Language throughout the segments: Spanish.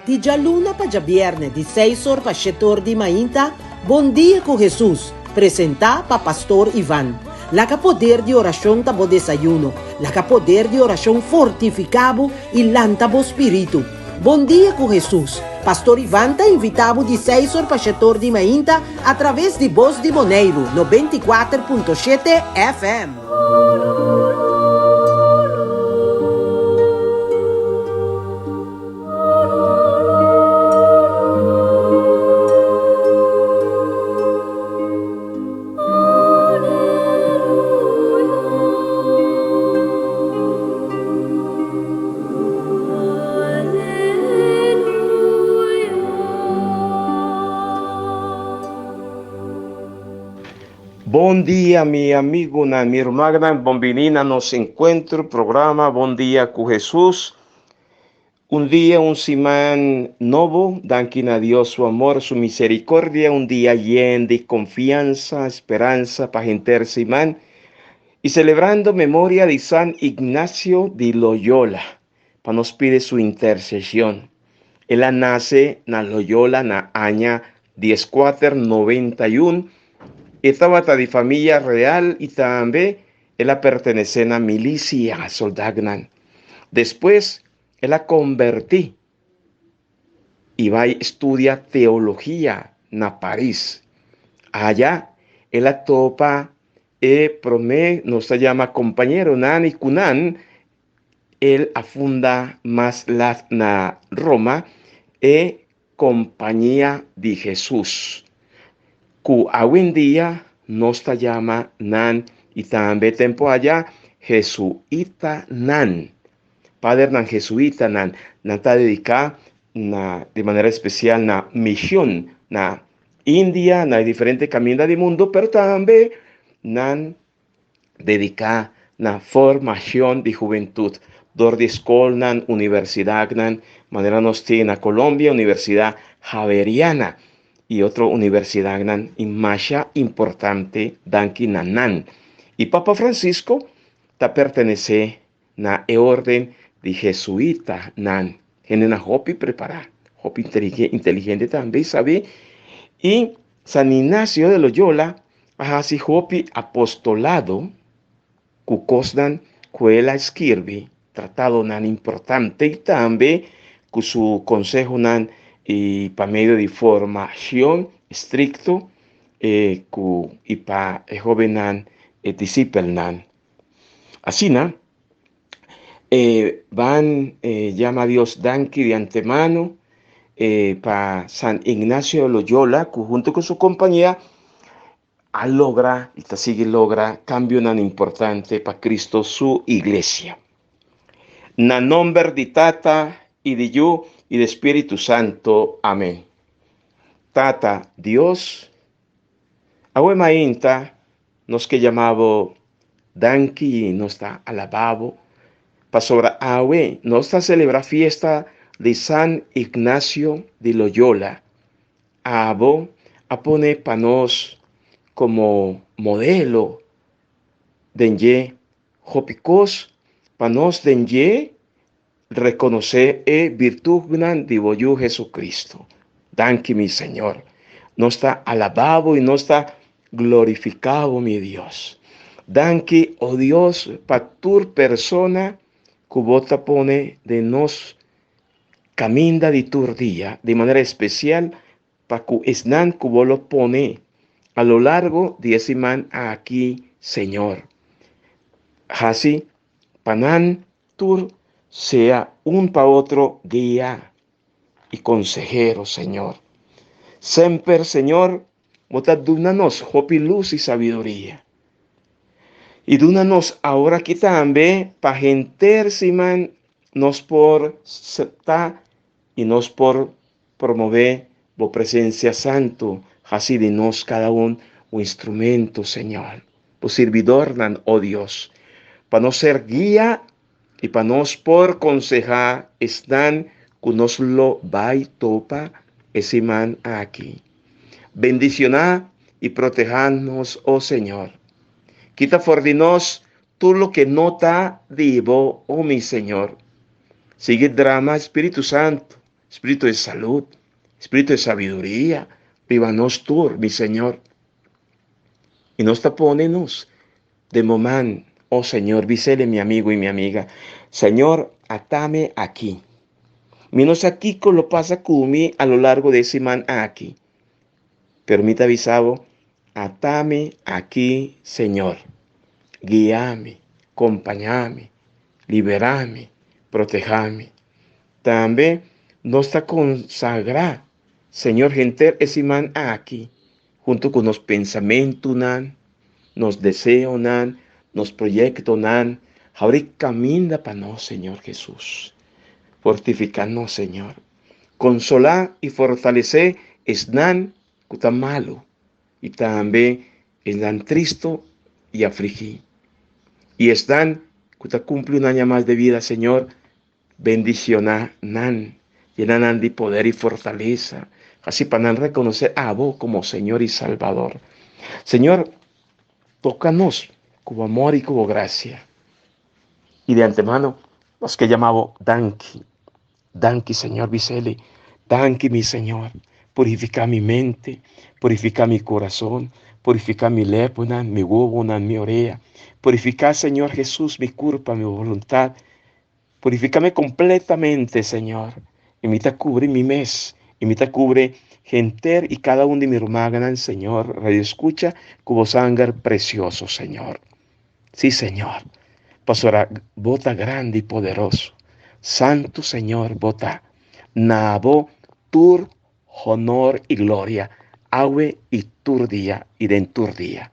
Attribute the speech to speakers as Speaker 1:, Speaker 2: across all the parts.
Speaker 1: Di già luna pa già viernes, di 6 pa 7 di mainta, Bon dia con Jesus, presenta pa Pastor Ivan. La ca poder di oración tabo desayuno, la ca poder di oración fortificabo il lantabo spiritu. Bon dia con Jesus. Pastor Ivan ta invitabo di 6 pa 7 di mainta através di Voz di Moneiro, 94.7 FM.
Speaker 2: Bom dia, mi amigo, mi hermana, bienvenida nos encuentro programa Bom Dia con Jesús. Un día, un semana nuevo, dankin a Dios su amor, su misericordia, un día lleno de confianza, esperanza para gente semana. Y celebrando memoria de San Ignacio de Loyola, para nos pide su intercesión. Él nace en Loyola en el año 1491. Estaba de familia real y también él pertenece a la milicia soldagnan. Después, él la convertí y va a estudiar teología en París. Allá, él topa promé, nos llama compañero Nan y Cunan, él afunda más la Roma compañía de Jesús. Que hoy en día nos llama Nan y también tiempo allá jesuita Nan. Padre Nan jesuita Nan está dedicado de manera especial a la misión na India, na diferentes caminos del mundo, pero también Nan dedicada a la formación de juventud. Dor de escuela, nan universidad, nan manera nos tiene en Colombia, Universidad Javeriana. Y otra universidad más importante danki nan. Y Papa Francisco pertenece a la orden de jesuita nan. Tiene una hopi preparada, hopi inteligente también, ¿sabe? Y San Ignacio de Loyola hace hopi apostolado, cucosdan cuela escribe, tratado nan importante y también con su consejo nan y para medio de formación estricto y para joven disciplinan. Así van llama a Dios danki de antemano para San Ignacio de Loyola, que junto con su compañía logra cambio tan importante para Cristo su iglesia. Na nombre de Tata y de yo y de Espíritu Santo. Amén. Tata, Dios, ahora mainta nos que llamaba danki nos está alabado, para sobre ahora nos está celebra fiesta de San Ignacio de Loyola. Abo a poner para nos como modelo denye jopicos para nos denye reconocer virtud de voyu Jesucristo. Danke mi Señor. No está alabado y no está glorificado mi Dios. Danke, oh Dios, para tu persona que vos te pone de nos caminda de tu día de manera especial para que esnan que vos lo pone a lo largo de ese man aquí, Señor. Así, panan tu sea un para otro guía y consejero, Señor. Siempre, Señor, motadúnanos hopi luz y sabiduría. Y dúnanos ahora aquí también para gente, Simán, nos por aceptar y nos por promover la presencia santo, así de nos cada un instrumento, Señor. Por servidor, oh Dios, para no ser guía y para nos por consejar, están que nos lo va y topa ese man aquí. Bendicionar y protegernos, oh Señor. Quita fuera de nos tú lo que no está vivo, oh mi Señor. Sigue drama, Espíritu Santo. espíritu de salud, espíritu de sabiduría, vivanos tú, mi Señor. Y nos tapónenos de momán, oh Señor, visele mi amigo y mi amiga. Señor, atame aquí. Menos aquí con lo pasa kumi a lo largo de ese man aquí. Permita avisado, atame aquí, Señor. Guíame, acompañame, liberame, protejame. También nos está consagrado, Señor, gente ese man aquí, junto con los pensamientos, nos deseos, nos proyectos, ahora camina para nos, Señor Jesús. Fortificarnos, Señor. Consolar y fortalecer es nan que está malo y también es nan triste y afligir. Y es nan que está cumple un año más de vida, Señor. Bendicionar nan, llenan de poder y fortaleza, así para reconocer a vos como Señor y Salvador. Señor, tócanos como amor y como gracia. Y de antemano, los que llamamos Danki, Señor Vicele, Danki, mi Señor, purifica mi mente, purifica mi corazón, purifica mi lépona, mi huevo, mi oreja, purifica, Señor Jesús, mi culpa, mi voluntad. Purifícame completamente, Señor. Imita cubre mi mes. Imita cubre gente y cada uno de mis hermanos, Señor. Radio escucha como sangre precioso, Señor. Sí, Señor. Pastora, bota grande y poderoso. Santo, Señor, bota. Nabo, tur, honor y gloria. Awe y tur día y den tur día.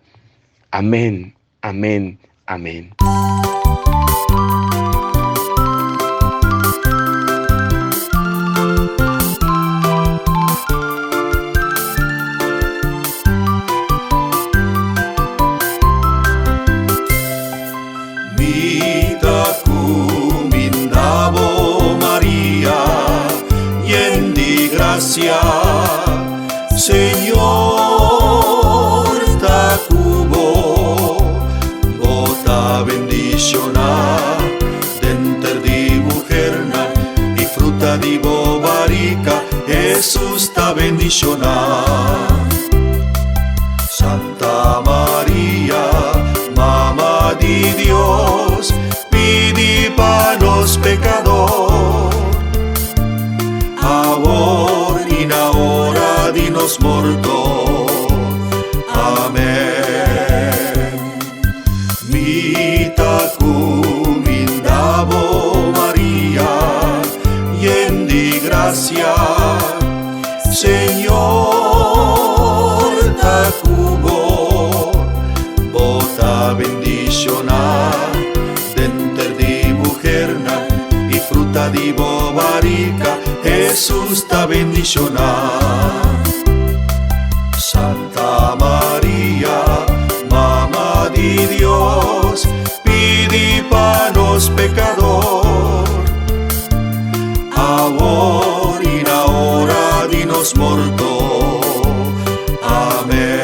Speaker 2: Amén, amén, amén.
Speaker 3: Señor, takubo, bota bendicionar, denter di mujerna y fruta di bobarica, Jesús ta bendicionar. Santa María, Mamá di Dios, pidi pa los pecadores, ahora y ahora dinos morto. Amén. Mita cumindabo María, yendi gracia, Señor tacubo, bota bendicionar, denter di mujerna y fruta di bobarica, Jesús ta bendicionar. Santa María, Mamá di Dios, pidi pa los pecadores, ahora y ahora dinos morto. Amén.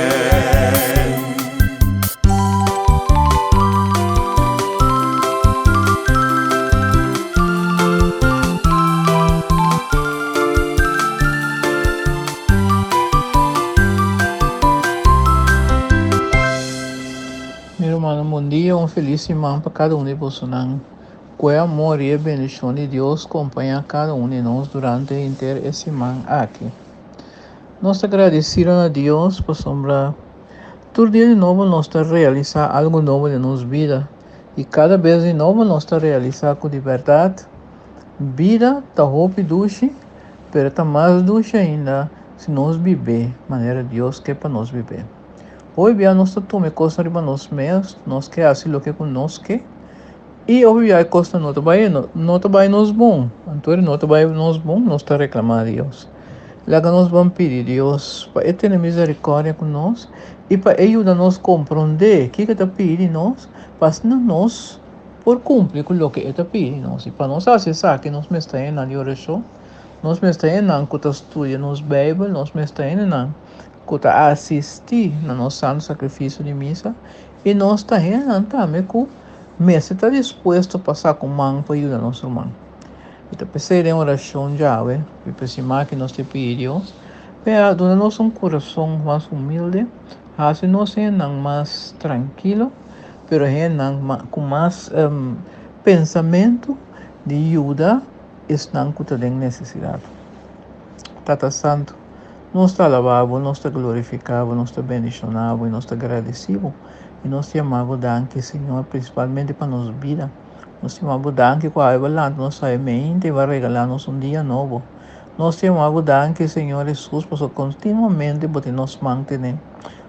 Speaker 4: Bom dia, feliz semana para cada de vocês. Que o amor e a bendição de Deus acompanha cada de nós durante a inteira semana aqui. Nós agradecemos a Deus por sombra. Todo dia de novo nós estamos realizar algo novo de nossa vida. E cada vez de novo nós estamos realizar com liberdade. Vida está roupa e duche, mas está mais duche ainda se nós viver, maneira Deus quer para nós viver. Hoje bem nós tomamos coisa para nós mesmos, nós quer fazer o que conosco e hoje a coisa não vai nos bom, então não vai nos bom, nós está reclamando a Deus. Lá que nós vamos pedir a Deus para ter misericórdia conosco e para ajudar-nos a compreender o que está pedindo nós, para nós por cumprir com o que está pedindo nós. E para nós acessar que nós estamos na oração, nós estamos na que estudando nos Bíblia, nós estamos na que assistir no nosso santo sacrifício de missa e nós também que está disposto a passar com mão para ajudar nosso irmão. E te pedir em oração, Yahweh, e pedir que nós te pedimos, para dar-nos coração mais humilde, assim nós não mais tranquilo, pero com mais pensamento de ajuda, estão com toda necessidade. Tata Santo, nós te alabamos, nós te glorificamos, nós te bendicionamos e nós te agradecemos. E nós te amamos, danke, Senhor, principalmente para nossa vida. Nós te amamos, danke, com a Evalante, nossa mente, e vai regalar-nos dia novo. Nós te amamos, danke, Senhor Jesus, por continuamente poder nos manter.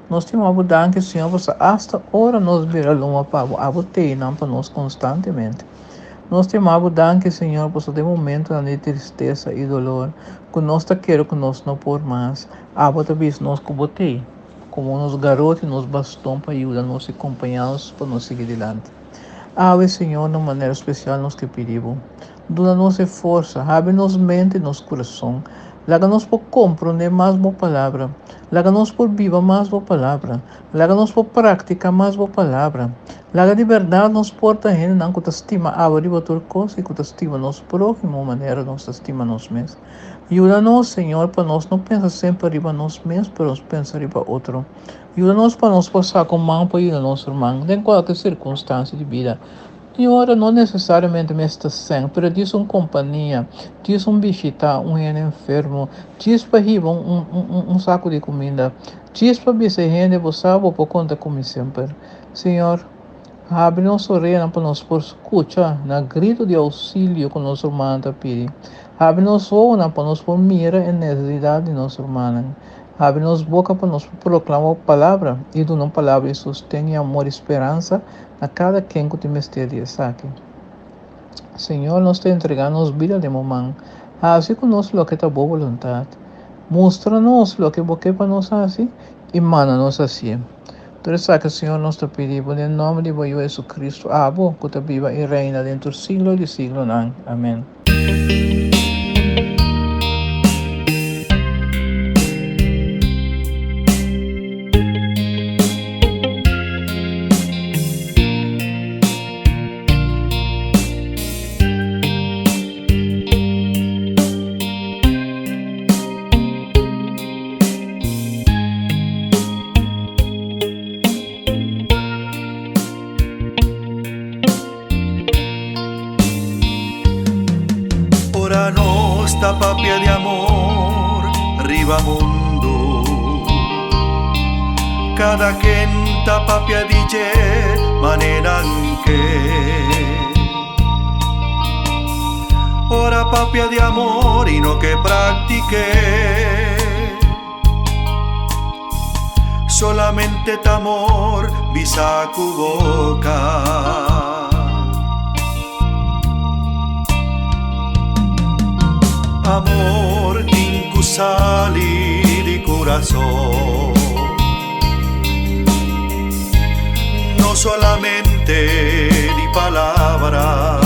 Speaker 4: Nós te amamos, danke, Senhor, por hasta hora nós viramos uma para você, não para nós constantemente. Nós te amamos, danke, Senhor, por esse momento de tristeza e dolor, que nós te queremos, que nós não por mais. Abo também nós com você, como nos garotos e nos bastão para ajudar-nos e acompanhar-nos para nos seguir adiante. Ave, Senhor, de maneira especial nós te pedimos. Dá-nos força, abre-nos mente e nosso coração. Laga-nos por compreender mais boa palavra. Laga-nos por viva mais boa palavra. Laga-nos por prática mais boa palavra. Laga de verdade nos porta gente não que te estima a outra coisa e que te estima nosso próximo maneira nós te estima nós mesmos. Ajuda-nos, Senhor, para nós não pensar sempre arriba nós mesmos, para nós pensar arriba outro. Ajuda-nos para nós passar com mão para ajudar nosso irmão, em qualquer circunstância de vida. Senhora, não necessariamente me está sem, pero diz companhia, diz visitar enfermo, diz para ir saco de comida, diz para ver se gente você por conta como sempre. Senhor, abre nosso reino para nós por escutar, na grito de auxílio com nosso irmão está pedindo. Abre nosso olho para nós por mira a necessidade de nosso irmão. Abre nos boca para nós proclamar a palavra e dar uma palavra de sustento, amor e esperança a cada quem que te mistério saque. Senhor, nós te entregamos vida de momento. Assim que nós lo que está boa vontade. Mostra-nos lo que você para nós assim e manda-nos assim. Por isso que, Senhor, nós te pedimos em nome de Jesus Cristo, abo, que te viva e reina dentro do siglo de siglo. Amém.
Speaker 3: Ora nostra papia di amor, riva mundo. Cada quenta papia dice, manera anche. Ora papia di amor, no che pratiche. Solamente t'amor, visa cu boca. Amor incusali di corazón, no solamente di palabra.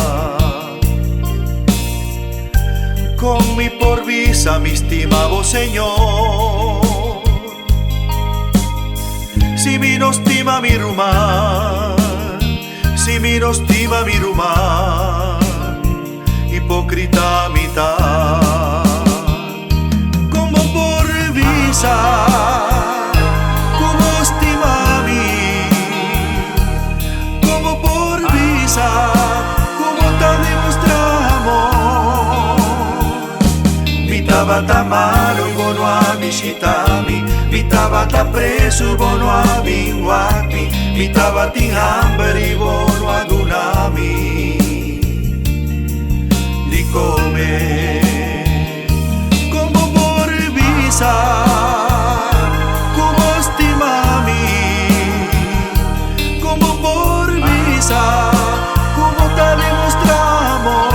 Speaker 3: Con mi por visa mi estimado Señor, si mi no estima mi rumán, si mi no estima mi rumán, hipócrita mitad, como por visa, como estima a mí, como por visa, como te demostramos. Vitaba ta malo y bono a visitami, vitaba ta preso bono a vinguacmi, vitaba tin hambre y bono a dunami. Come, como por visa, como estimami, como por visa, como te demostramos.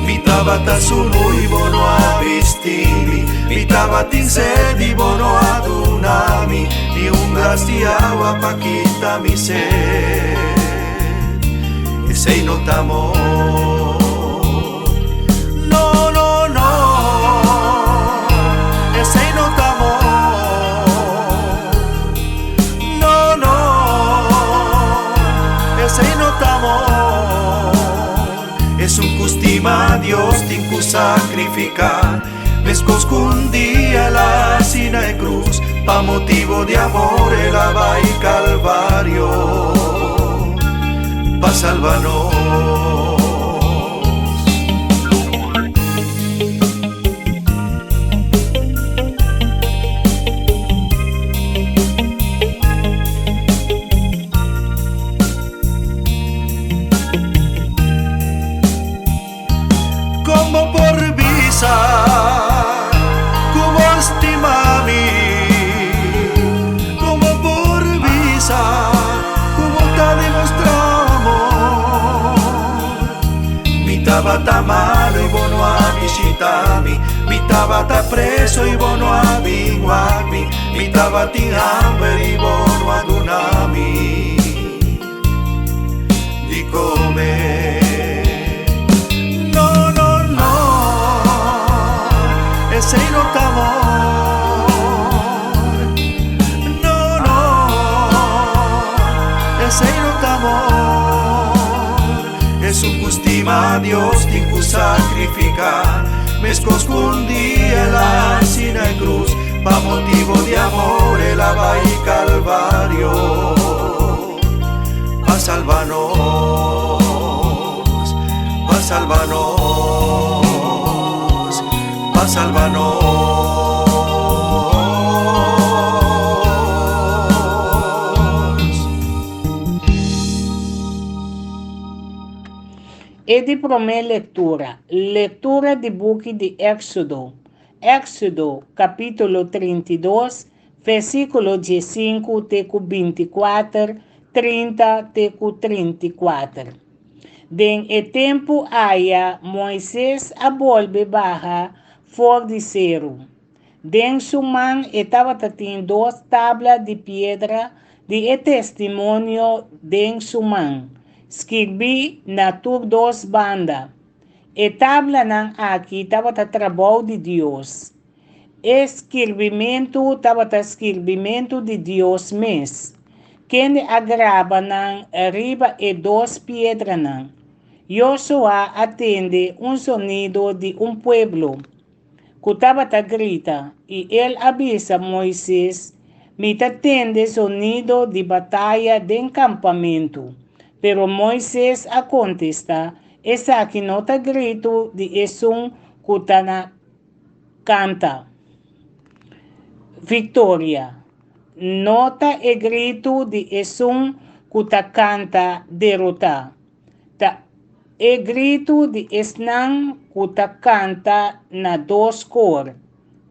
Speaker 3: Mi tabata sunu y bono a vestimi, mi tabatin sedi bono a dunami, ni un glas di agua pa' quita mi sed. Sei notamos. No, no, no, sei notamos. No, no, sei notamos. Es un sacrificar. Me escondí a la sina de cruz, pa' motivo de amor el va y calvario, pa' salvarnos. Como por visa, como estimami, como por visa, como te demostramos. Mi tabata malo y bono a visitami, mi tabata preso y bono a vinguami, mi tabata in hambre y bono a dunami. Di come. Ese no te amor, no, no, ese no te amor. Es un custima a Dios tengo sacrificar. Me escondí en la sina de cruz, pa' motivo de amor el va y calvario, pa' salvarnos, pa' salvarnos, pa' salvarnos.
Speaker 5: E di prime lettura di buchi di Éxodo, capítulo 32, versículo 15 teco 24, 30 teco 34. Den e tempo aya, Moisés a volve barra for de cero. Den su man estava tendo 2 tablas de pedra de testemunho den su man. Escrevi na tur 2 bandas. E tabla nan aqui estava trabalho de Deus. Escrevimento estava escrevimento de Deus mesmo. Quem agrava nan arriba e 2 pedras nan. Joshua atende sonido de pueblo. Kutabata grita e ele avisa Moisés, me atende sonido de batalha de campamento. Pero Moisés a contesta, essa aqui não tá grito de esum kutana canta. Victoria. Nota e grito de esum kuta canta derrota. Ta e grito de esnan kuta canta na 2 cor.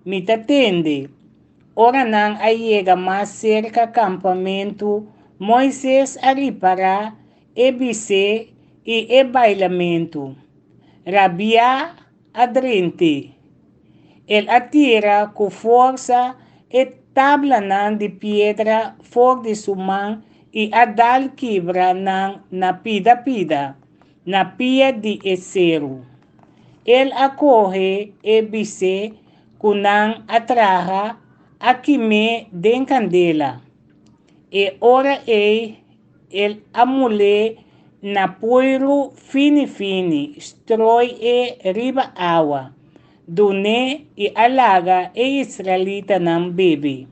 Speaker 5: Me atende. Ora não chega mais cerca campamento, Moisés ali para EBC e bailamento. Rabia adrente. Ele atira com força e tabla de pedra for de sua mão e a dal quebra na pida, na pia de acero. Ele acorre EBC com atraja a queime de candela. E ora ele amule na poeiro fini, stroi e riba água. Dune e alaga e israelita não bebe.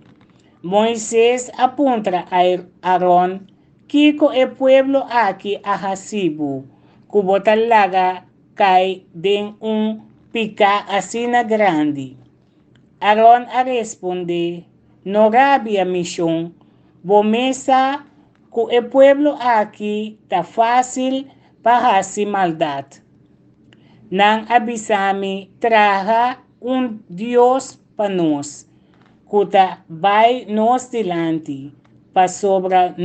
Speaker 5: Moisés aponta a Aaron, Kiko e pueblo aqui a Hasibu, kubota laga cai den pica asina grande. Aaron a responde, no rabia misión, bomesa que o pueblo aqui tá fácil para fazer maldade. Não avisame traga Deus para nós, que tá vai nos delante, para sobra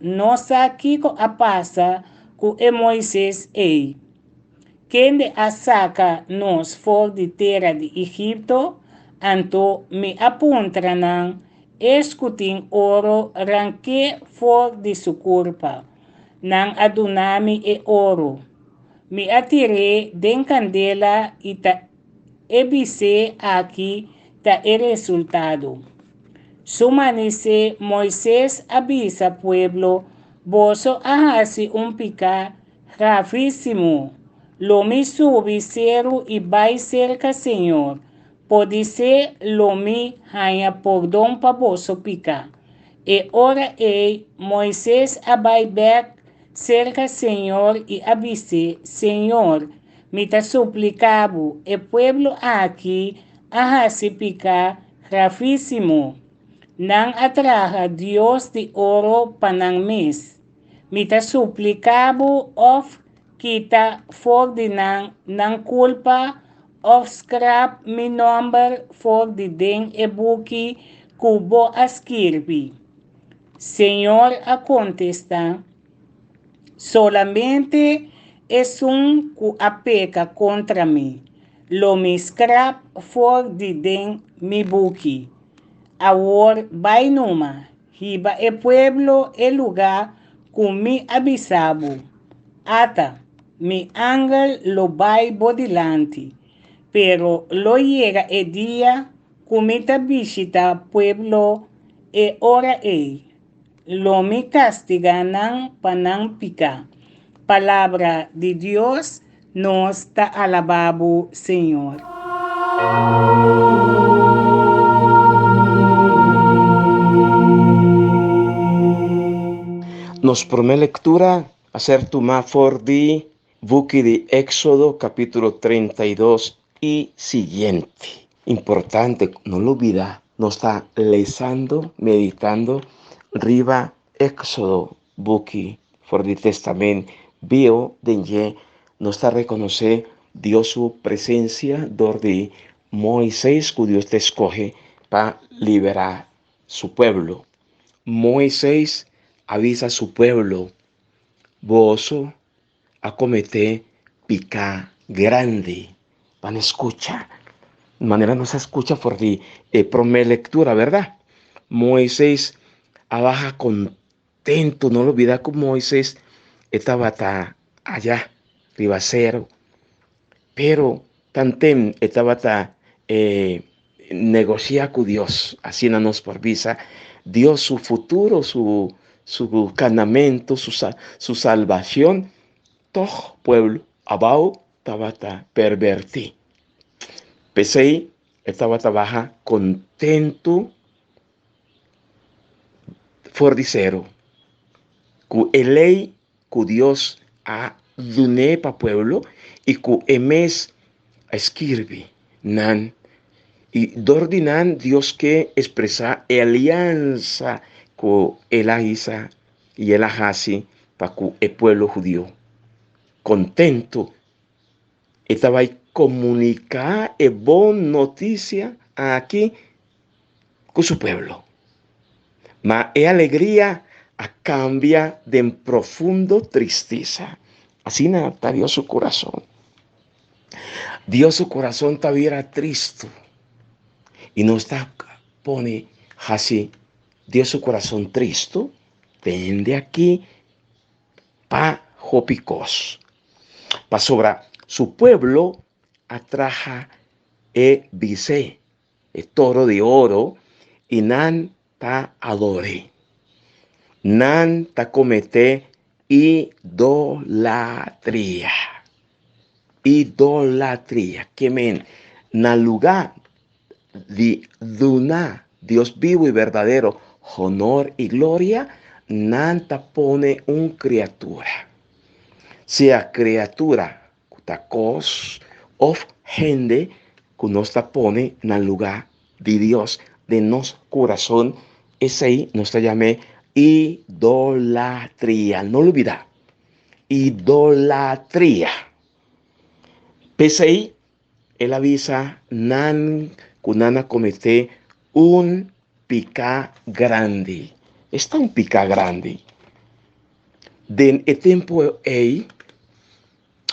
Speaker 5: nossa que a passa que Moisés é. Quem a saca nos for de terra de Egipto, anto me apunta não escutin ouro ranque for de sua culpa. Nang adunami e ouro. Me atirei den candela e ta ebise aqui ta e resultado. Sumanise Moisés avisa pueblo, boso ahasi pica gravíssimo. Lo mi subi cero y vai cerca, Senhor. Pode ser lo mi hanya perdão para vosso pica. E ora Moisés abai back cerca, Senhor, e avise, Senhor, me ta suplicabo, e pueblo aqui, a se pica, grafíssimo. Nang atraha Dios de oro panang mes. Mita suplicabo of kita for de nang culpa of scrap mi number for de den e buki kubo askirbi. Señor a contesta, solamente es un ku apeca contra mí. Lo mi scrap for de den mi buki. Ahora vai numa, riba e pueblo e lugar com mi avisabo. Ata, mi ángel lo vai bodilante, pero lo llega e dia, comita visita pueblo e ora lo mi castiga nan panang pica. Palabra de Dios nos está alabado, Señor.
Speaker 2: Nos promete lectura hacer tu for di buki de Éxodo capítulo 32 y siguiente. Importante, no lo olvida, nos está leyendo, meditando, riba Éxodo buki for di testamento bio denye nos está reconocer Dios su presencia de Moisés que Dios te escoge para liberar su pueblo. Moisés avisa a su pueblo, vos a cometer pica grande. Van a escuchar. De manera no se escucha por ti. Promete lectura, ¿verdad? Moisés abaja contento. No lo olvida que Moisés estaba allá, ribacero. Pero tantem estaba negocia con Dios. Así no nos por visa. Dios su futuro, su canamento, su salvación, todo pueblo abajo estaba pervertido. Pesei estaba baja contento, fordicero, que el ley que Dios ha dado para pueblo y que emes escribe nan. Y dordinan Dios que expresa alianza con el Aisa y el Ahasi para el pueblo judío. Contento, estaba ahí comunicar buena noticia aquí con su pueblo. Mas alegría a cambia de profundo tristeza. Así está Dios su corazón. Dios su corazón estaba triste. Y no está, pone así, Dios su corazón triste, tende aquí pa jopicos. Pa sobra su pueblo atraja vice, el toro de oro, y nan ta adore. Nan ta comete idolatría. Idolatría. Que men, na lugar de Duna, Dios vivo y verdadero, honor y gloria, nanta pone un criatura. Sea criatura, cos of gente, que nos pone en el lugar de Dios, de nos corazón, ese ahí nos llame idolatría. No lo olvida. Idolatría. Pese ahí, él avisa, Kunana comete un pica grande. Está un pica grande. Den el tiempo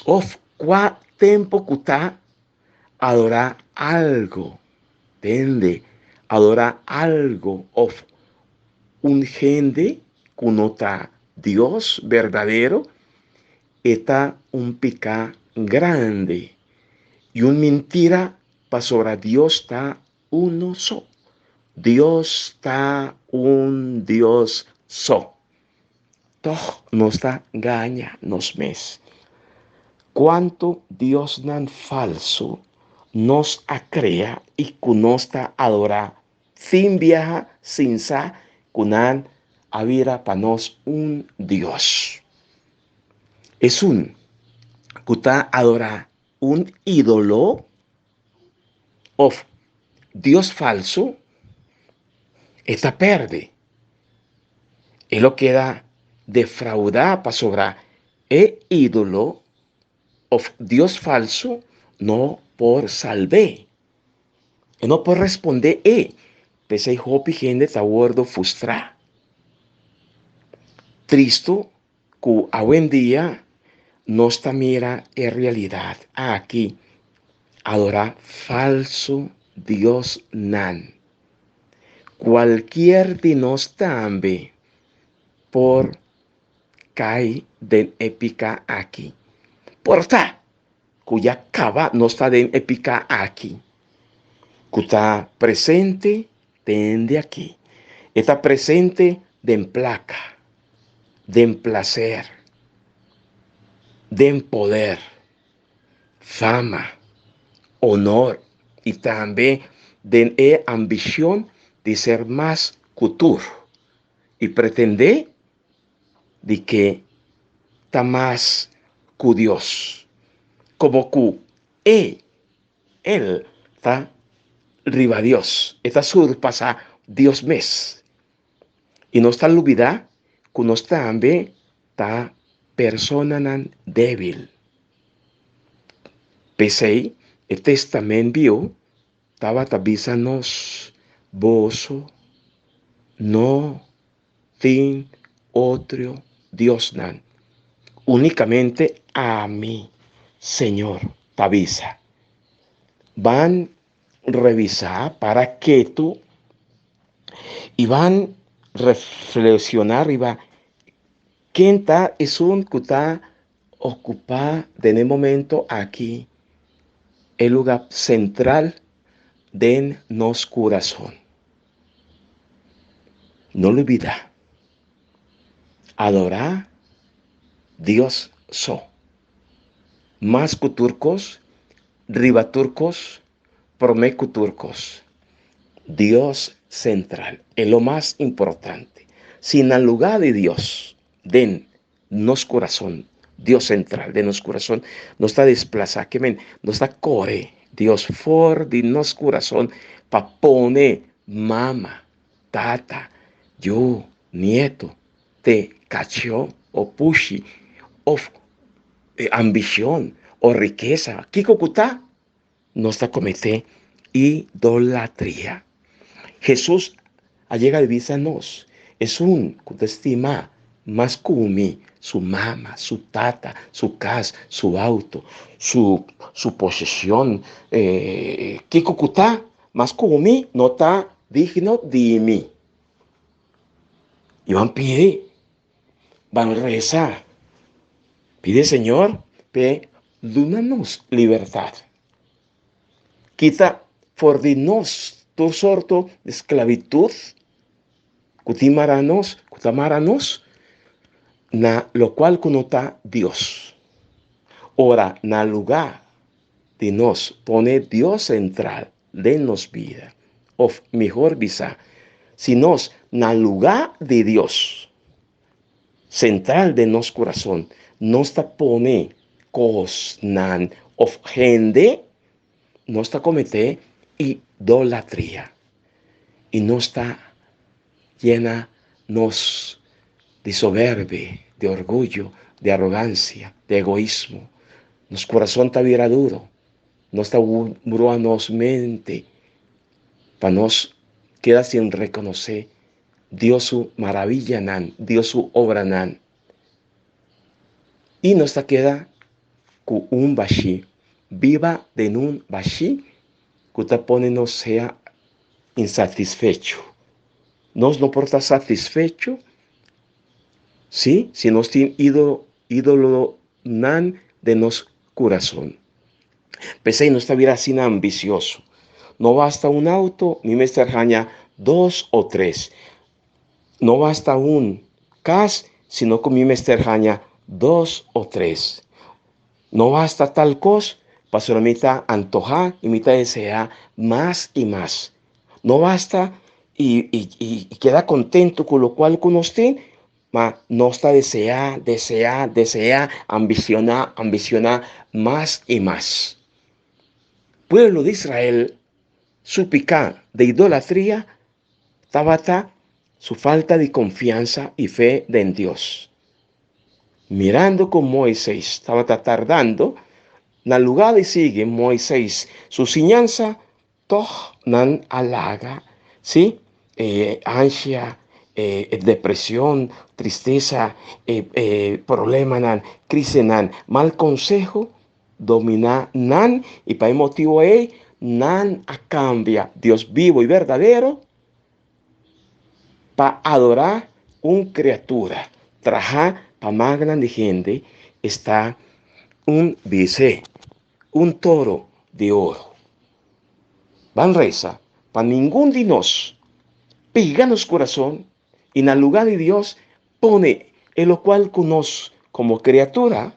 Speaker 2: of qua tempo kuta adora algo. Tende adora algo of un gente kunota Dios verdadero. Está un pica grande. Y un mentira sobre Dios está uno solo. Dios está un Dios solo. Todo nos da gaña, nos mes. cuánto Dios nan falso nos acrea y cunosta adora sin viaja, sin sa, kunan avira panos un Dios. Es un kuta adora un ídolo of Dios falso, esta perde. Él lo queda defraudada para sobrar el ídolo of Dios falso, no por salve. E no por responder pese hopi gente ta wordo frustra. Tristo que hoy en día no está mira en realidad aquí adora falso Dios nan. Cualquier de nos también por cae den épica aquí. Porta, cuya cava no está den épica aquí. Cuta presente de aquí. Está presente den placa, den placer, den poder, fama, honor y también den ambición de ser más cultura y pretender de que está más que Dios, como que él está arriba Dios, está surpasa Dios mes. Y no está olvidar que no está también está persona nan débil. Pese el testamento vio, estaba tabizanos bozo, no tin otro Dios nan. Únicamente a mí, Señor, tabisa. Van a revisar para que tú y van a reflexionar y va quién está es un que está ocupado en el momento aquí el lugar central de nuestro corazón. No olvida adorar Dios so. Más que turcos, riba turcos, promeco turcos. Dios central es lo más importante. Sin el lugar de Dios, den nuestro corazón, Dios central de nuestro corazón, no está desplazado, que men, no está corre, Dios for de nuestro corazón, para poner mamá, tata, yo, nieto, te cachó o pushi, o ambición, o riqueza. ¿Qué cocuta? No está comete idolatría. Jesús llega a divisarnos. Es un que estima más como su mamá, su tata, su casa, su auto, su posesión. ¿Qué cocuta? Más como mí, no está digno de mí. Y van a pedir, van a rezar. Pide, Señor, dúnanos libertad. Quita for de nos todo sorto de esclavitud, cutimaranos, na lo cual conota Dios. Ora, na lugar de nos pone Dios central de nos vida. O mejor visa, si nos na lugar de Dios central de nos corazón, nos está pone cosnan of gente, no está comete idolatría y no está llena nos de soberbia, de orgullo, de arrogancia, de egoísmo. Nuestro corazón está bien duro, no está muro a nos mente, para nos queda sin reconocer Dios su maravilla nan, Dios su obra nan. Y no está queda con un bashi, viva de un bashi, que te pone no sea insatisfecho. Nos no porta satisfecho, ¿sí? Si nos tiene ídolo nan de nos corazón. Pese no está bien así ambicioso. No basta un auto, ni me extraña 2 o 3. No basta un cas, sino que mi me extraña 2 o 3. No basta tal cosa, pastor, imita antojar, imita desear más y más. No basta y queda contento con lo cual con usted, mas no está desear, ambicionar más y más. Pueblo de Israel, su pecado de idolatría, estaba su falta de confianza y fe en Dios. Mirando con Moisés, estaba tardando, en el lugar de sigue Moisés, su enseñanza, todo nan halaga, ¿sí? Ansia, depresión, tristeza, problema nan, crisis nan, mal consejo, domina nan, y para el motivo nan a cambia Dios vivo y verdadero, para adorar una criatura, trabajar para más grande gente, está un bice, un toro de oro. Van reza, para ningún de nos pega nos corazón, y en el lugar de Dios pone en lo cual conoce como criatura,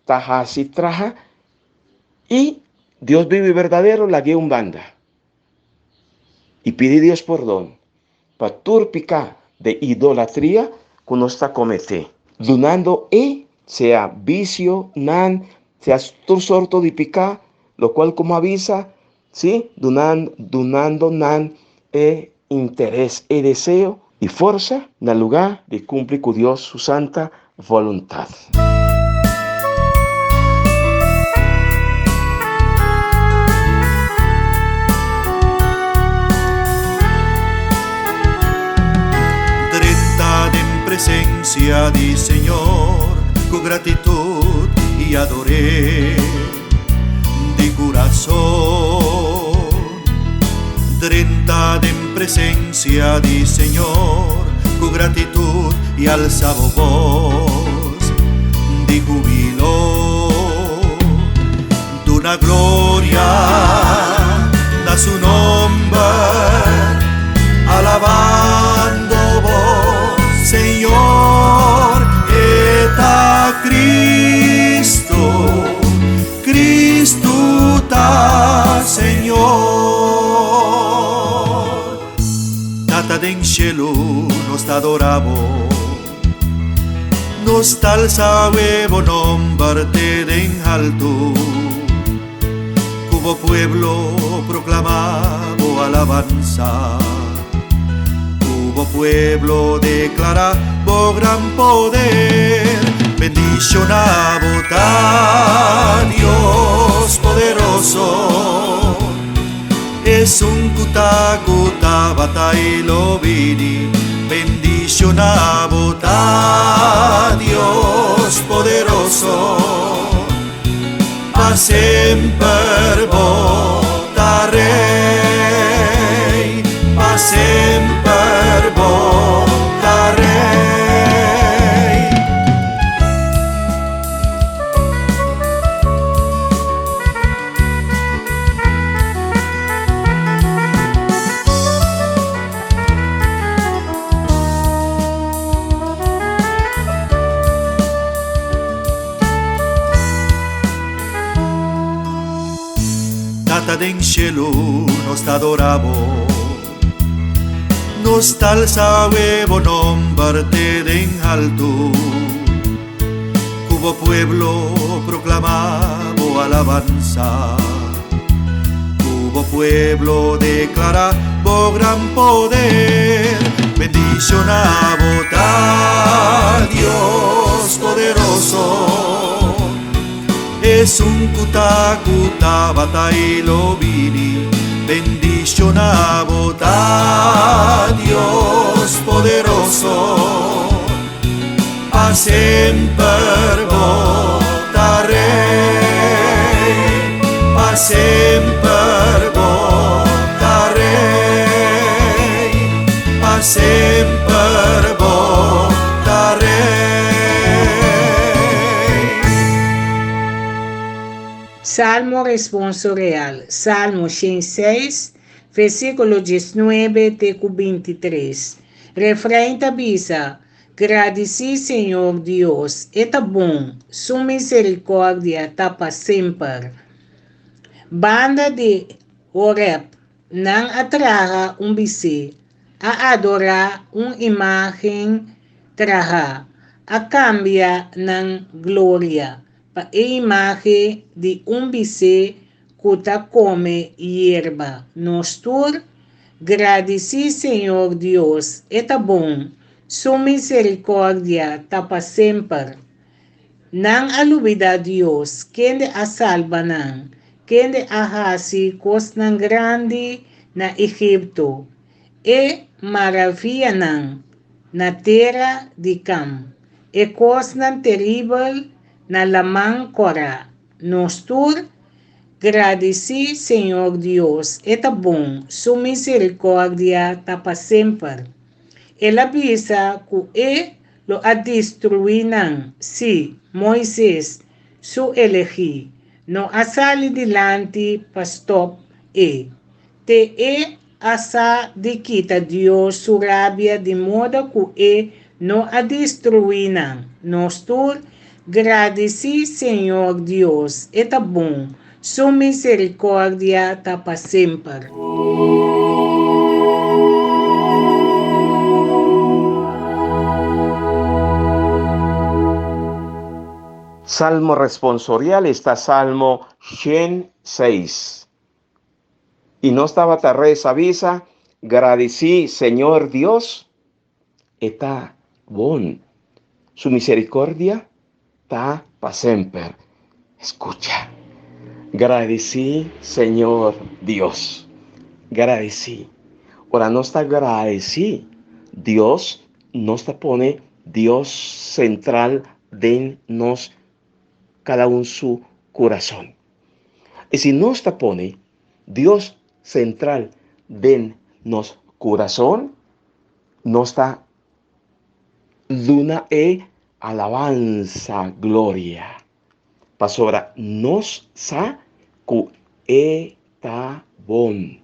Speaker 2: taja así traja, y Dios vivo y verdadero la guía un banda. Y pide Dios perdón para turpicar de idolatría que no está comete. Dunando sea vicio, nan, sea tu sorto de picar, lo cual como avisa, ¿sí? Dunando nan, interés, deseo y fuerza en el lugar de cumplir con Dios su santa voluntad.
Speaker 3: Presencia di Señor, con gratitud y adoré di corazón. 30 en presencia di Señor, con gratitud y alzaba voz di jubilo, de una gloria da su nombre, alabando vos, Señor, eta Cristo, Cristo ta Señor. Tata den cielo nos adoramos, nos alzamos nombre den alto, como pueblo proclamamos alabanza. Pueblo declara gran poder, bendicionamos a Dios poderoso, es un cuta batalla vini, bendicionamos a Dios poderoso, a siempre votaré, a siempre Tata den cielo nos adoramos, nos alzamos nombre den alto, como pueblo proclamamos alabanza, como pueblo declara gran poder, bendicionamos a Dios poderoso, es un cuta batalla vini, bendicionamos a Dios poderoso, a siempre votaré, a siempre votaré, a siempre votaré.
Speaker 5: Salmo responsorial, Salmo 106, versículo 19 até 23. Refrém tabisa, Agradeci, Senhor Deus, eta bom, sua misericórdia está para sempre. Banda de Oreb não atraha bise, a adorar imagem traha, a cambia ng glória, pa imagem de bise que come hierba. Nostur, agradeci, Senhor Deus, eta bom, sua misericórdia está para sempre. Nang alubida Dios, kende a salva nang, kende a hasi kos nang grande na Egipto, e maravilla nang, na terra de Cam, e kos nang terrible na lamang kora. Nostur, agradeci, Senhor Dios, eta bom, su misericórdia tá para sempre. Ela bisa ku lo a destruinan, si Moisés su elegí, no asali dilante pastop te asa de quita Dios su rabia de modo que no a destruinan. Nostur, agradeci, Senhor Dios, eta bom, su misericórdia tá para sempre.
Speaker 2: Salmo responsorial está Salmo 106. Y no estaba tarres avisa, agradeci, Señor Dios, está bon. Su misericordia está para siempre. Escucha. Agradeci, Señor Dios. Agradeci. Ahora no está agradeci. Dios no está pone Dios central de nos cada uno su corazón. Y si no está pone Dios central de nos corazón, no está luna alabanza, gloria. Pasora nos sa cu está bon.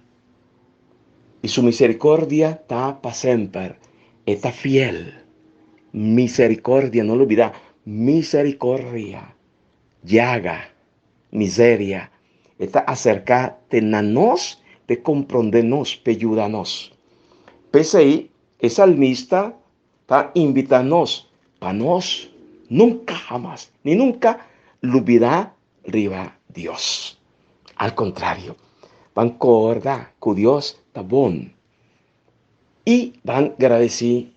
Speaker 2: Y su misericordia está para siempre. Está fiel. Misericordia, no lo olvida. Misericordia. Llaga. Miseria. Está acerca de nos, de comprendernos, de ayudarnos. Pese ahí, el salmista está invitándonos para nos. Nunca jamás, ni nunca lo olvidar arriba Dios. Al contrario, van a acordar que Dios está bueno. Y van a agradecer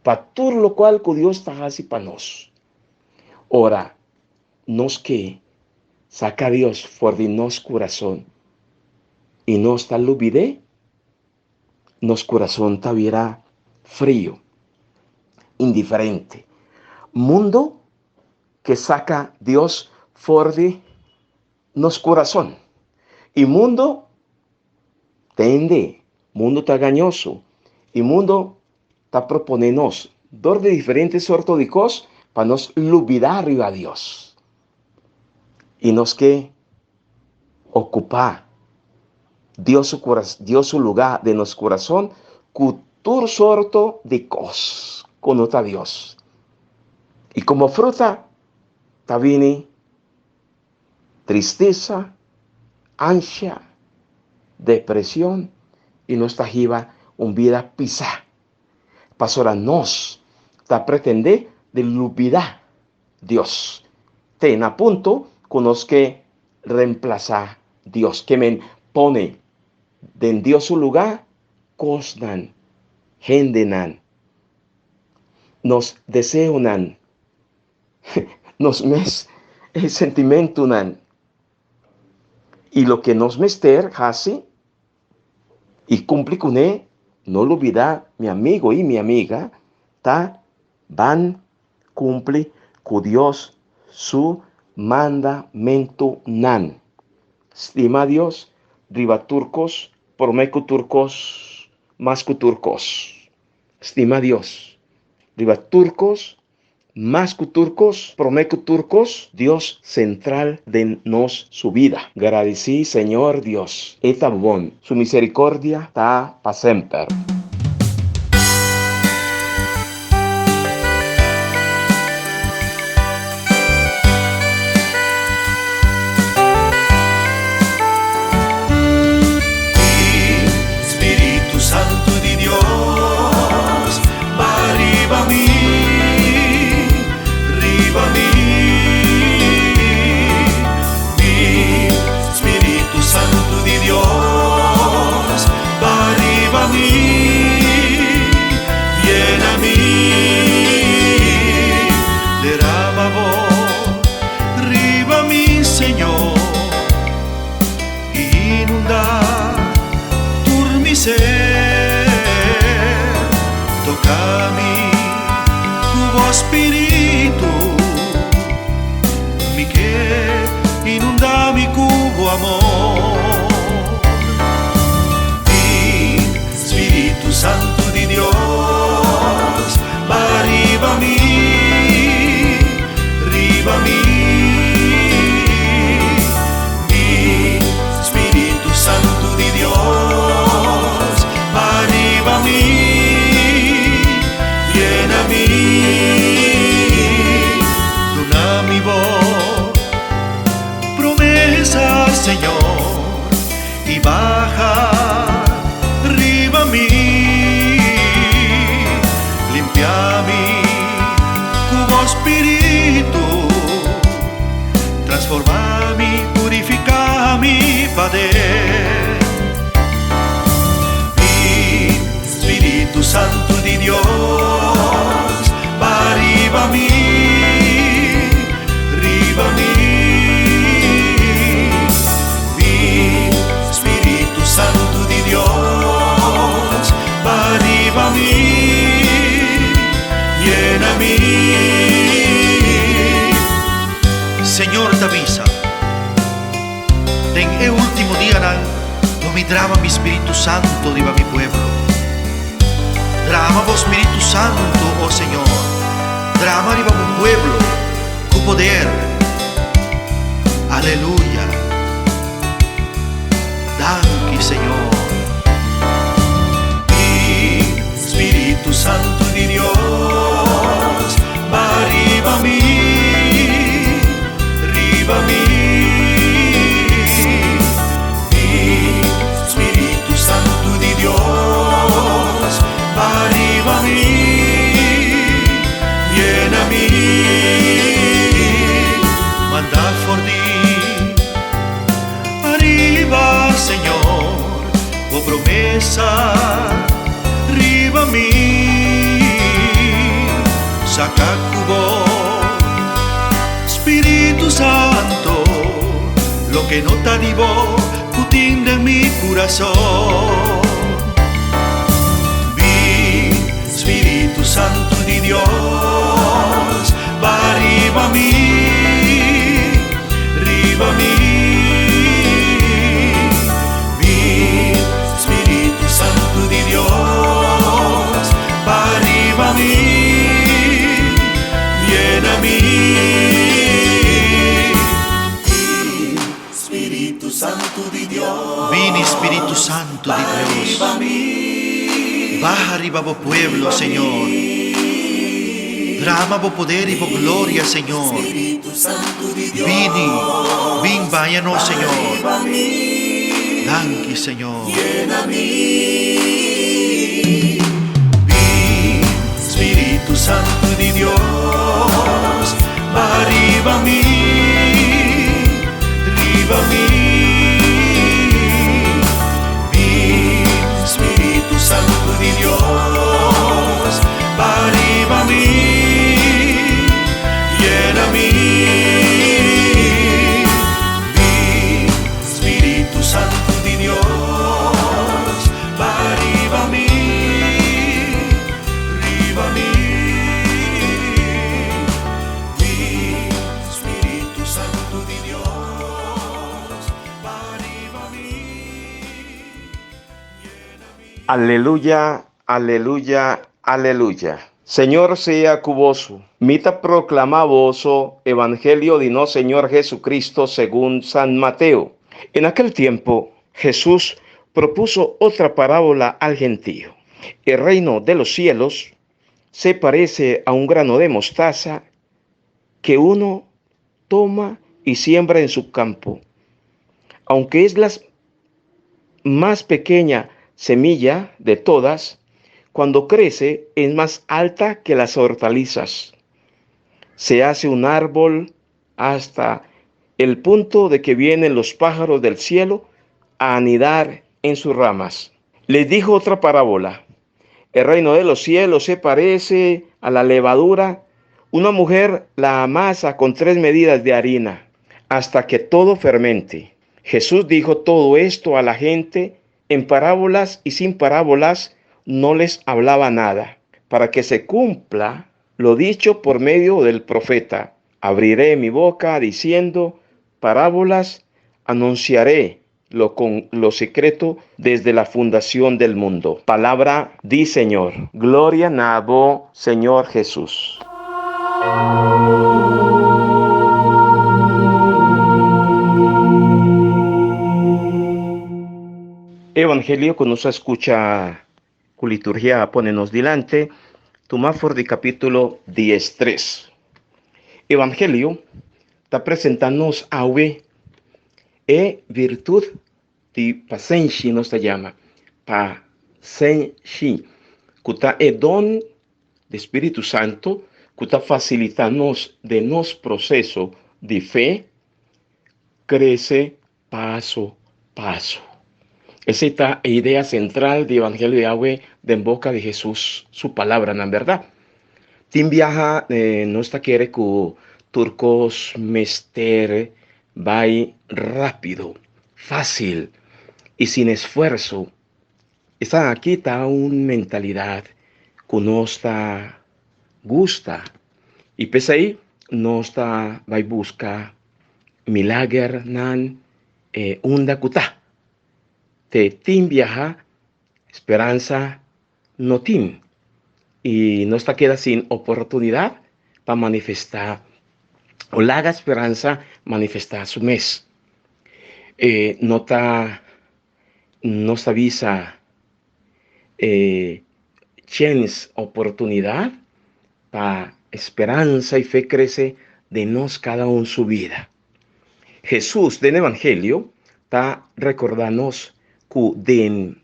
Speaker 2: para todo lo cual que Dios está haciendo para nosotros. Ahora, nos que saca Dios fuera de nuestro corazón y no está lo olvidé, nuestro corazón está frío, indiferente. Mundo que saca Dios fuera de nuestro corazón. Y mundo tende, mundo está engañoso. Y mundo está proponiendo dos de diferentes sortos de cosas para nos olvidar a Dios. Y nos que ocupar Dios su lugar de nuestro corazón con todo sorto de cosas con otra Dios. Y como fruta, está viene tristeza, ansia, depresión y nos está lleva una vida pisada. Pasora nos está pretende de olvidar Dios. Ten a punto con los que reemplazar Dios, que me pone en Dios su lugar, cosnan, gendenan, nos desean, nos mes el sentimiento nan. Y lo que nos mester hace y cumple con él, no lo olvida mi amigo y mi amiga, van cumple con Dios su mandamento nan. Estima Dios, riba turcos, promeco turcos, más que turcos. Estima Dios, riba turcos, más que turcos, promeco turcos, Dios central de nos su vida. Agradecí, Señor Dios, eta bon, su misericordia está para siempre.
Speaker 3: ser. Toccami, cubo spirito, mi che inundami cubo amor. Di Spirito Santo di Dios, va arriba a mí, arriba a mí. Di Spirito Santo di Dios, va arriba a mí, lléname, donami voz, promesa Señor, y baja arriba a mí, limpiami, cubo spirito, trasformami, purificami, Padre. Mi Spirito Santo di Dios, va arriba a mí, arriba a mí. Mi Spirito Santo di Dios, va arriba a mí, lléname. Señor, te avisa, en el último día no mi drama mi Espíritu Santo diva mi pueblo. Drama vos Espíritu Santo, oh Señor, drama arriba mi pueblo, con poder. Aleluya. Danke, Señor. Mi Spirito Santo di Dios, va arriba a mí, arriba a mí. Mi Spirito Santo di Dios, va arriba a mí, lléname, manda fuori. Arriba, Señor, oh promesa, arriba a mí, saca cubo, Espíritu Santo, lo que no te digo, cutinde en mi corazón. Mi Espíritu Santo di Dios, va arriba a mí, arriba a mí. Santo di Dios, va arriba a mí, lléname. Spirito Santo di Dios, vini Spirito Santo di Dios, baja arriba vo pueblo, Señor. Drama vo poder y vo gloria, Señor. Vini, vin váyanos, Señor. Danke, Señor. Mi Spirito Santo di Dios, va arriba a mí, arriba a mí. Mi Spirito Santo di Dios, va arriba a mí, lléname. Mi Spirito Santo di Dios, va arriba a mí, arriba a mí. Mi Spirito Santo di Dios, va arriba a mí, lléname.
Speaker 2: Aleluya, aleluya, aleluya. Señor sea cuboso, mita proclamavoso evangelio de no Señor Jesucristo según San Mateo. En aquel tiempo, Jesús propuso otra parábola al gentío. El reino de los cielos se parece a un grano de mostaza que uno toma y siembra en su campo. Aunque es la más pequeña semilla de todas, cuando crece es más alta que las hortalizas. Se hace un árbol hasta el punto de que vienen los pájaros del cielo a anidar en sus ramas. Les dijo otra parábola. El reino de los cielos se parece a la levadura. Una mujer la amasa con 3 medidas de harina hasta que todo fermente. Jesús dijo todo esto a la gente en parábolas y sin parábolas no les hablaba nada, para que se cumpla lo dicho por medio del profeta. Abriré mi boca diciendo parábolas, anunciaré lo secreto desde la fundación del mundo. Palabra di Señor. Gloria nabo, Señor Jesús. Evangelio que nos escucha con liturgia ponenos delante, Tomáfor de capítulo 13. Evangelio está presentándonos a virtud de paciencia, nos llama paciencia, que está don de Espíritu Santo, que está facilitándonos de nos proceso de fe, crece paso a paso. Esa es la idea central del Evangelio de Yahweh de en boca de Jesús, su palabra, ¿no? ¿Verdad? Tim viaja, no está quiere que turcos mester vai rápido, fácil y sin esfuerzo. Esta aquí está una mentalidad que no está gusta. Y pese ahí, no está vai busca milagre nan unda kutá. Te tim viaja, esperanza no tim. Y no está queda sin oportunidad para manifestar, o la esperanza manifestar su mes. No está visa chance, oportunidad para esperanza y fe crece de nos cada uno su vida. Jesús del Evangelio está recordándonos que den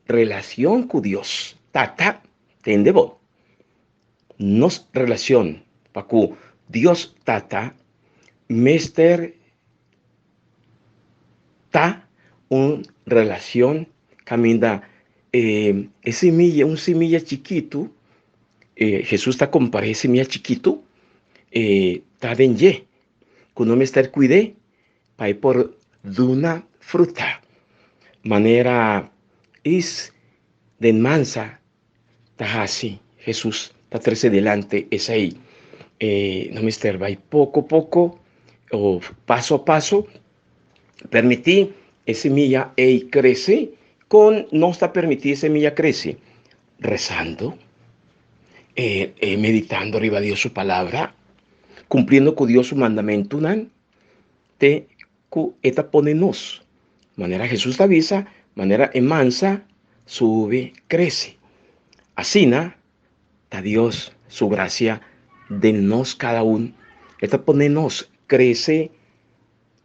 Speaker 2: relación con Dios. Tata, tende vos. Nos relación para que Dios tata, mester ta una relación camina un semilla chiquito. Jesús está comparando semilla chiquito, está den ye, que no me estar cuidé para ir por de una fruta. Manera es de mansa, está así. Jesús está trece delante, es ahí. No me estar va poco a poco, o paso a paso, permití esa semilla crece, con no está permitida semilla crece, rezando, meditando arriba de Dios su palabra, cumpliendo con Dios su mandamiento, te eta ponenos. Manera Jesús te avisa, manera mansa, sube, crece. Así, ta Dios su gracia de nos cada uno. Esta ponenos crece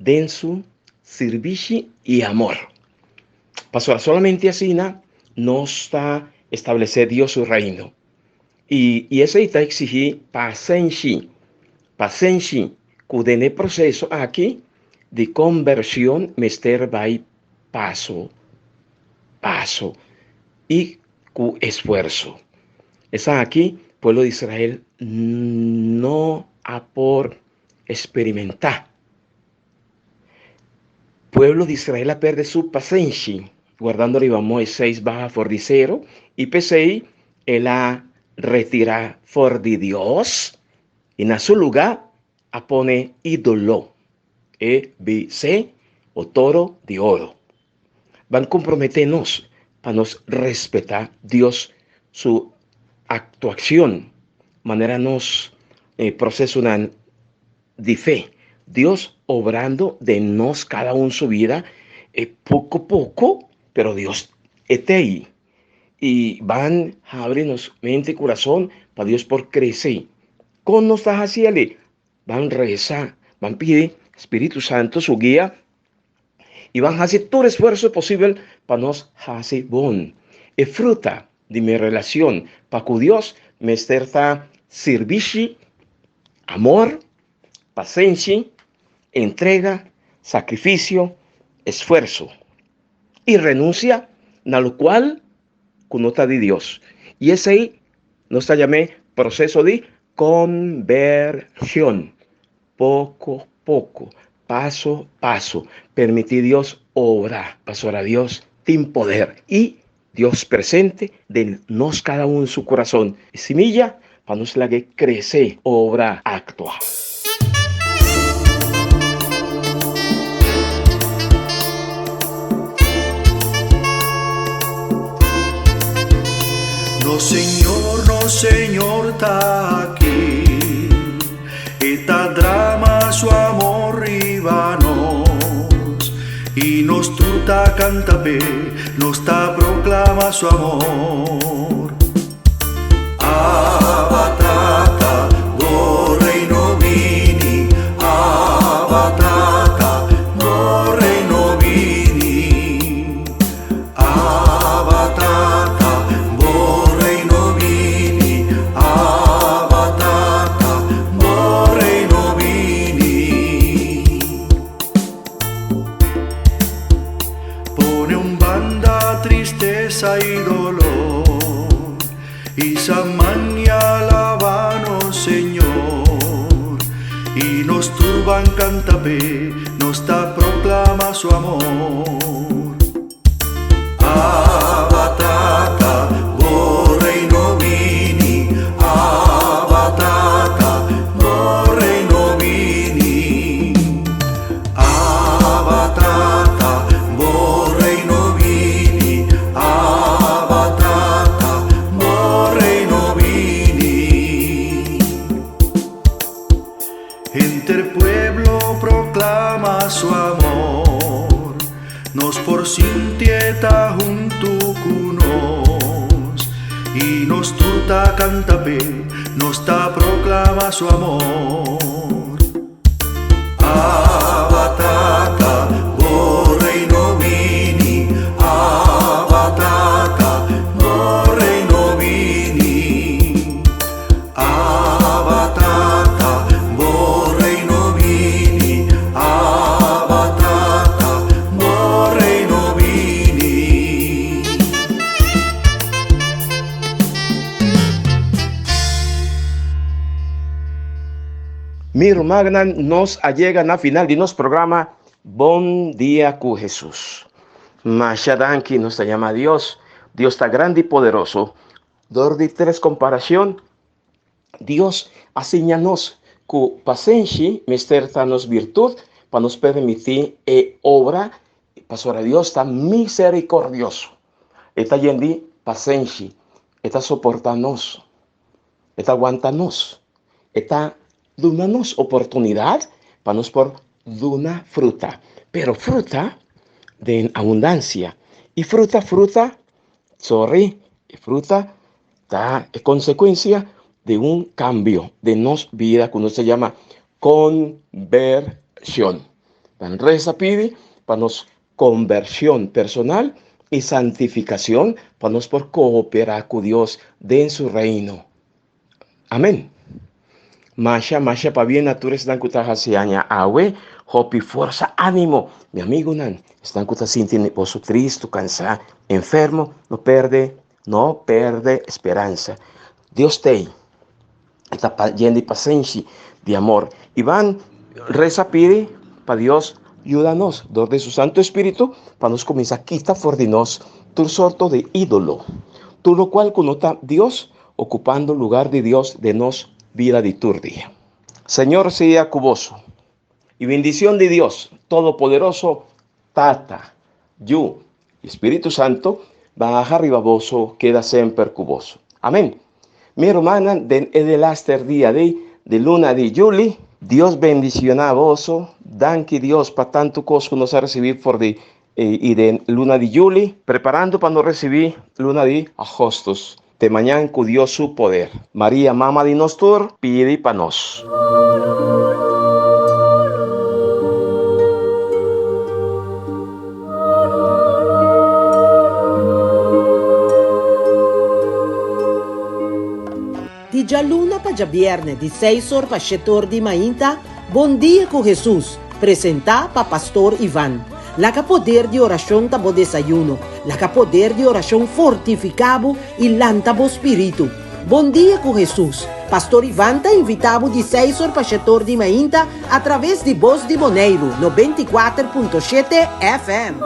Speaker 2: en su servicio y amor. Pasó solamente así, no está establecer Dios su reino. Y eso está exigir paciencia, que en el proceso aquí de conversión mester va paso a paso y con esfuerzo. Está aquí, pueblo de Israel no ha por experimentar. Pueblo de Israel a perder su paciencia, guardando arriba Moisés baja for de cero, y pese él a retirar for de Dios, y en su lugar a pone ídolo, BC o toro de oro. Van a comprometernos para nos respetar Dios, su actuación, manera nos proceso de fe. Dios obrando de nos cada uno su vida, poco a poco, pero Dios está ahí. Y van a abrirnos mente y corazón para Dios por crecer. ¿Cómo nos está haciendo? Van a rezar, van a pedir Espíritu Santo su guía y van a hacer todo el esfuerzo posible para nos hacer bon. Es fruta de mi relación para que Dios me esterta servicio, amor, paciencia, entrega, sacrificio, esfuerzo y renuncia, a lo cual conota de Dios. Y ese ahí nos llamé proceso de conversión. Poco a poco, paso a paso, permitir Dios obrar. Pasó a Dios, tiene poder. Y Dios presente de nos cada uno en su corazón. Y semilla para nos la que crece, obra, actúa.
Speaker 3: No Señor, está aquí. Esta drama su amor ribanos. Y nos tuta cantape, nos ta proclama su amor. Abatata, do reino vini. Abatata, do reino vini. Abatata, do reino vini. Abatata, do reino vini. Pone un banda tristeza y dolor. Y Samania alabanos, Señor, y nos turban cantape, nos ta proclama su amor. Abatata, do reino vini. Abatata, do reino vini. Abatata, do reino vini. Abatata, do reino vini. Entre pueblo proclama su amor, nos por sintieta junto con nos, y nos tuta cantape, nos ta proclama su amor. Abatata, do reino vini. Abatata, do reino vini. Abatata, do reino vini. Abatata, do reino vini.
Speaker 2: Mi hermana nos allegan a final de nuestro programa Bon Día con Jesús. Masha Danki nos llama Dios. Dios está grande y poderoso. Dor de tres comparación. Dios asignanos que paciencia, mestertanos virtud, para nos permitir obra. Pastor Dios está misericordioso. Está lleno paciencia. Está soportanos. Está aguantanos. Está dándonos oportunidad para nos por una fruta. Pero fruta de abundancia. Y fruta, fruta es consecuencia de un cambio de nos vida que se llama conversión. Tan reza pide para nos conversión personal y santificación para nos por cooperar con Dios en su reino. Amén. Masha pa bien natura están kuta hasianya awe hopi fuerza ánimo mi amigo nan están kuta sintiendo poso triste cansado enfermo no perde esperanza. Dios te está lleno de paciencia de amor y van reza pide para Dios ayúdanos de su Santo Espíritu para nos comenzar a quitar fuera de nos tu sorto de ídolo tú lo cual conota Dios ocupando lugar de Dios de nos vida de tu día. Señor sea cuboso y bendición de Dios Todopoderoso, Tata, Yu, Espíritu Santo, baja ribaboso, queda siempre cuboso. Amén. Mi hermana, del aster día de luna de Juli, Dios bendiciona a vos, danke Dios para tanto cosa que nos ha recibido por de luna de Juli, preparando para nos recibir luna de agostos. De mañana con Dios su poder. María, Mama de Nostur, pide para nos.
Speaker 1: Di già luna pa già viernes, di 6 horas pa 7 horas di mainta, Bon Día con Jesús, presenta pa Pastor Iván. La que poder de oración tabo desayuno, la que poder de oración fortificado y lantabo espíritu. Bon Día con Jesús. Pastor Iván te invitado de 6 horas para 7 horas de mainta a través de Voz de Boneiro, 94.7 FM.